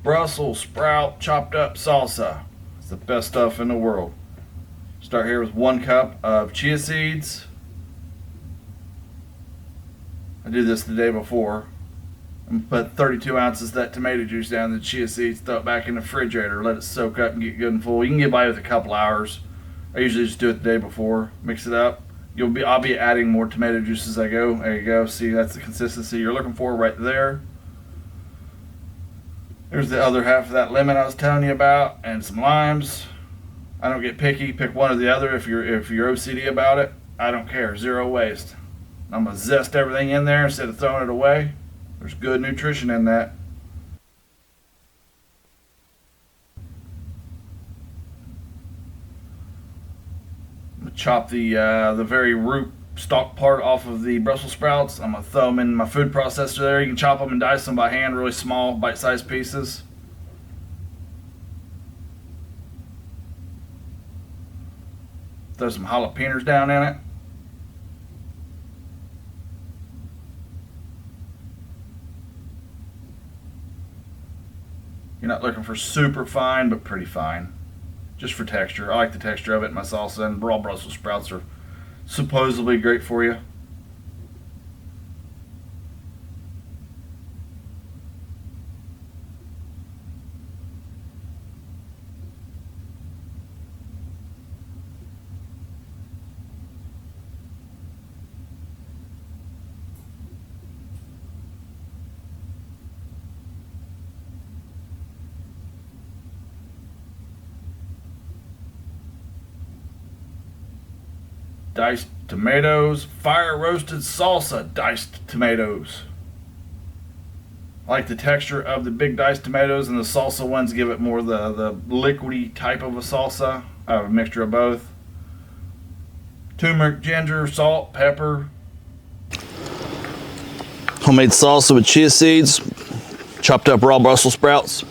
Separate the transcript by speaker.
Speaker 1: Brussels sprout chopped up salsa. It's the best stuff in the world. Start here with 1 cup of chia seeds. I did this the day before. I'm gonna put 32 ounces of that tomato juice down in the chia seeds, throw it back in the refrigerator, let it soak up and get good and full. You can get by with a couple hours. I usually just do it the day before, mix it up. I'll be adding more tomato juice as I go. There you go. See, that's the consistency you're looking for right there. There's the other half of that lemon I was telling you about, and some limes. I don't get picky. Pick one or the other if you're OCD about it. I don't care. Zero waste. I'm gonna zest everything in there instead of throwing it away. There's good nutrition in that. I'm gonna chop the very root stalk part off of the Brussels sprouts. I'm gonna throw them in my food processor there. You can chop them and dice them by hand, really small, bite-sized pieces. Throw some jalapeños down in it. You're not looking for super fine, but pretty fine. Just for texture. I like the texture of it in my salsa, and raw Brussels sprouts are supposedly great for you. Diced tomatoes, fire roasted salsa, diced tomatoes. I like the texture of the big diced tomatoes, and the salsa ones give it more the liquidy type of a salsa. I have a mixture of both. Turmeric, ginger, salt, pepper. Homemade salsa with chia seeds, chopped up raw Brussels sprouts.